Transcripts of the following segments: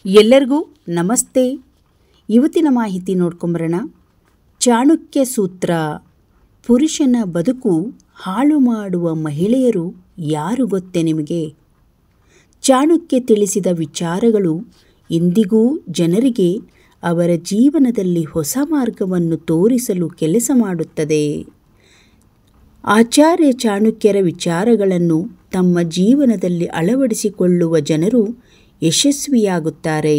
ಎಲ್ಲರಿಗೂ ನಮಸ್ತೆ. ಇವತ್ತಿನ ಮಾಹಿತಿ ನೋಡ್ಕೊಂಬರೋಣ. ಚಾಣಕ್ಯ ಸೂತ್ರ. ಪುರುಷನ ಬದುಕು ಹಾಳು ಮಾಡುವ ಮಹಿಳೆಯರು ಯಾರು ಗೊತ್ತೇ ನಿಮಗೆ? ಚಾಣಕ್ಯ ತಿಳಿಸಿದ ವಿಚಾರಗಳು ಇಂದಿಗೂ ಜನರಿಗೆ ಅವರ ಜೀವನದಲ್ಲಿ ಹೊಸ ಮಾರ್ಗವನ್ನು ತೋರಿಸಲು ಕೆಲಸ ಮಾಡುತ್ತದೆ. ಆಚಾರ್ಯ ಚಾಣಕ್ಯರ ವಿಚಾರಗಳನ್ನು ತಮ್ಮ ಜೀವನದಲ್ಲಿ ಅಳವಡಿಸಿಕೊಳ್ಳುವ ಜನರು ಯಶಸ್ವಿಯಾಗುತ್ತಾರೆ.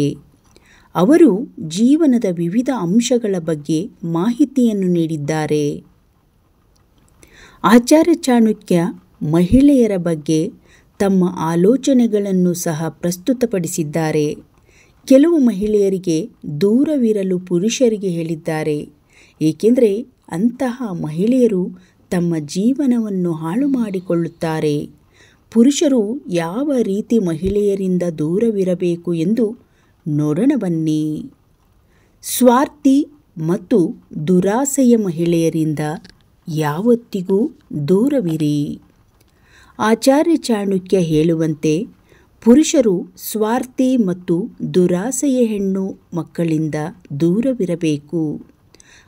ಅವರು ಜೀವನದ ವಿವಿಧ ಅಂಶಗಳ ಬಗ್ಗೆ ಮಾಹಿತಿಯನ್ನು ನೀಡಿದ್ದಾರೆ. ಆಚಾರ್ಯ ಚಾಣಕ್ಯ ಮಹಿಳೆಯರ ಬಗ್ಗೆ ತಮ್ಮ ಆಲೋಚನೆಗಳನ್ನು ಸಹ ಪ್ರಸ್ತುತಪಡಿಸಿದ್ದಾರೆ. ಕೆಲವು ಮಹಿಳೆಯರಿಗೆ ದೂರವಿರಲು ಪುರುಷರಿಗೆ ಹೇಳಿದ್ದಾರೆ, ಏಕೆಂದರೆ ಅಂತಹ ಮಹಿಳೆಯರು ತಮ್ಮ ಜೀವನವನ್ನು ಹಾಳು ಮಾಡಿಕೊಳ್ಳುತ್ತಾರೆ. ಪುರುಷರು ಯಾವ ರೀತಿ ಮಹಿಳೆಯರಿಂದ ದೂರವಿರಬೇಕು ಎಂದು ನೋಡೋಣ ಬನ್ನಿ. ಸ್ವಾರ್ಥಿ ಮತ್ತು ದುರಾಸೆಯ ಮಹಿಳೆಯರಿಂದ ಯಾವತ್ತಿಗೂ ದೂರವಿರಿ. ಆಚಾರ್ಯ ಚಾಣಕ್ಯ ಹೇಳುವಂತೆ ಪುರುಷರು ಸ್ವಾರ್ಥಿ ಮತ್ತು ದುರಾಸೆಯ ಹೆಣ್ಣು ಮಕ್ಕಳಿಂದ ದೂರವಿರಬೇಕು.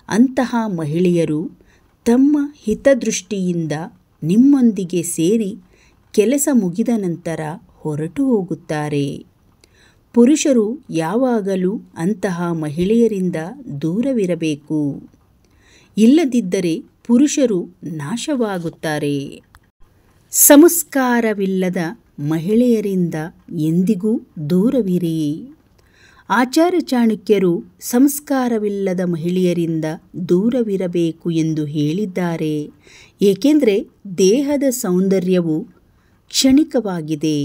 ಅಂತಹ ಮಹಿಳೆಯರು ತಮ್ಮ ಹಿತದೃಷ್ಟಿಯಿಂದ ನಿಮ್ಮೊಂದಿಗೆ ಸೇರಿ ಕೆಲಸ ಮುಗಿದ ನಂತರ ಹೊರಟು ಹೋಗುತ್ತಾರೆ. ಪುರುಷರು ಯಾವಾಗಲೂ ಅಂತಹ ಮಹಿಳೆಯರಿಂದ ದೂರವಿರಬೇಕು. ಇಲ್ಲದಿದ್ದರೆ ಪುರುಷರು ನಾಶವಾಗುತ್ತಾರೆ. ಸಂಸ್ಕಾರವಿಲ್ಲದ ಮಹಿಳೆಯರಿಂದ ಎಂದಿಗೂ ದೂರವಿರಿ. ಆಚಾರ್ಯ ಚಾಣಕ್ಯರು ಸಂಸ್ಕಾರವಿಲ್ಲದ ಮಹಿಳೆಯರಿಂದ ದೂರವಿರಬೇಕು ಎಂದು ಹೇಳಿದ್ದಾರೆ. ಏಕೆಂದರೆ ದೇಹದ ಸೌಂದರ್ಯವು ಕ್ಷಣಿಕವಾಗಿದೆ,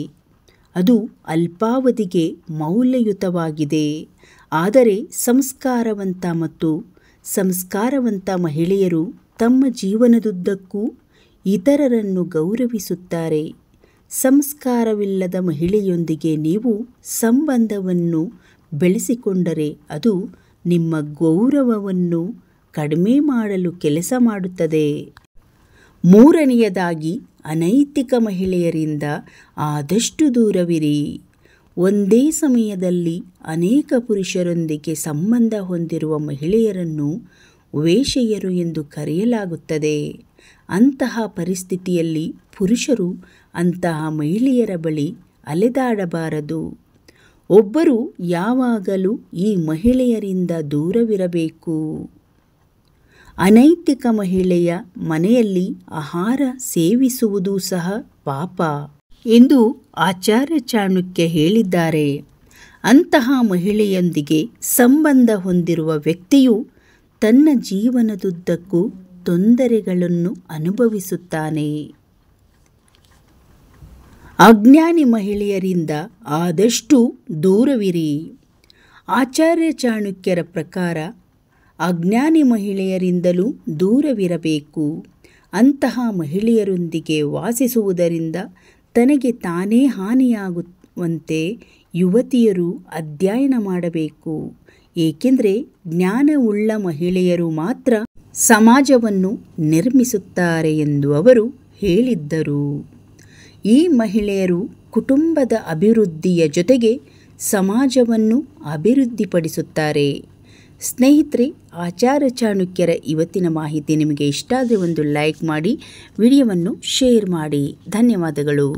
ಅದು ಅಲ್ಪಾವಧಿಗೆ ಮೌಲ್ಯಯುತವಾಗಿದೆ. ಆದರೆ ಸಂಸ್ಕಾರವಂತ ಮಹಿಳೆಯರು ತಮ್ಮ ಜೀವನದುದ್ದಕ್ಕೂ ಇತರರನ್ನು ಗೌರವಿಸುತ್ತಾರೆ. ಸಂಸ್ಕಾರವಿಲ್ಲದ ಮಹಿಳೆಯೊಂದಿಗೆ ನೀವು ಸಂಬಂಧವನ್ನು ಬೆಳೆಸಿಕೊಂಡರೆ ಅದು ನಿಮ್ಮ ಗೌರವವನ್ನು ಕಡಿಮೆ ಮಾಡಲು ಕೆಲಸ ಮಾಡುತ್ತದೆ. ಮೂರನೆಯದಾಗಿ, ಅನೈತಿಕ ಮಹಿಳೆಯರಿಂದ ಆದಷ್ಟು ದೂರವಿರಿ. ಒಂದೇ ಸಮಯದಲ್ಲಿ ಅನೇಕ ಪುರುಷರೊಂದಿಗೆ ಸಂಬಂಧ ಹೊಂದಿರುವ ಮಹಿಳೆಯರನ್ನು ವೇಶ್ಯೆಯರು ಎಂದು ಕರೆಯಲಾಗುತ್ತದೆ. ಅಂತಹ ಪರಿಸ್ಥಿತಿಯಲ್ಲಿ ಪುರುಷರು ಅಂತಹ ಮಹಿಳೆಯರ ಬಳಿ ಅಲೆದಾಡಬಾರದು. ಒಬ್ಬರು ಯಾವಾಗಲೂ ಈ ಮಹಿಳೆಯರಿಂದ ದೂರವಿರಬೇಕು. ಅನೈತಿಕ ಮಹಿಳೆಯ ಮನೆಯಲ್ಲಿ ಆಹಾರ ಸೇವಿಸುವುದು ಸಹ ಪಾಪ ಎಂದು ಆಚಾರ್ಯ ಚಾಣಕ್ಯ ಹೇಳಿದ್ದಾರೆ. ಅಂತಹ ಮಹಿಳೆಯೊಂದಿಗೆ ಸಂಬಂಧ ಹೊಂದಿರುವ ವ್ಯಕ್ತಿಯು ತನ್ನ ಜೀವನದುದ್ದಕ್ಕೂ ತೊಂದರೆಗಳನ್ನು ಅನುಭವಿಸುತ್ತಾನೆ. ಅಜ್ಞಾನಿ ಮಹಿಳೆಯರಿಂದ ಆದಷ್ಟು ದೂರವಿರಿ. ಆಚಾರ್ಯ ಚಾಣಕ್ಯರ ಪ್ರಕಾರ ಅಜ್ಞಾನಿ ಮಹಿಳೆಯರಿಂದಲೂ ದೂರವಿರಬೇಕು. ಅಂತಹ ಮಹಿಳೆಯರೊಂದಿಗೆ ವಾಸಿಸುವುದರಿಂದ ತನಗೆ ತಾನೇ ಹಾನಿಯಾಗುವಂತೆ ಯುವತಿಯರು ಅಧ್ಯಯನ ಮಾಡಬೇಕು. ಏಕೆಂದರೆ ಜ್ಞಾನವುಳ್ಳ ಮಹಿಳೆಯರು ಮಾತ್ರ ಸಮಾಜವನ್ನು ನಿರ್ಮಿಸುತ್ತಾರೆ ಎಂದು ಅವರು ಹೇಳಿದ್ದರು. ಈ ಮಹಿಳೆಯರು ಕುಟುಂಬದ ಅಭಿವೃದ್ಧಿಯ ಜೊತೆಗೆ ಸಮಾಜವನ್ನು ಅಭಿವೃದ್ಧಿಪಡಿಸುತ್ತಾರೆ. ಸ್ನೇಹಿತರೆ, ಆಚಾರ್ಯ ಚಾಣಕ್ಯರ ಇವತ್ತಿನ ಮಾಹಿತಿ ನಿಮಗೆ ಇಷ್ಟ ಆದರೆ ಒಂದು ಲೈಕ್ ಮಾಡಿ, ವಿಡಿಯೋವನ್ನು ಶೇರ್ ಮಾಡಿ. ಧನ್ಯವಾದಗಳು.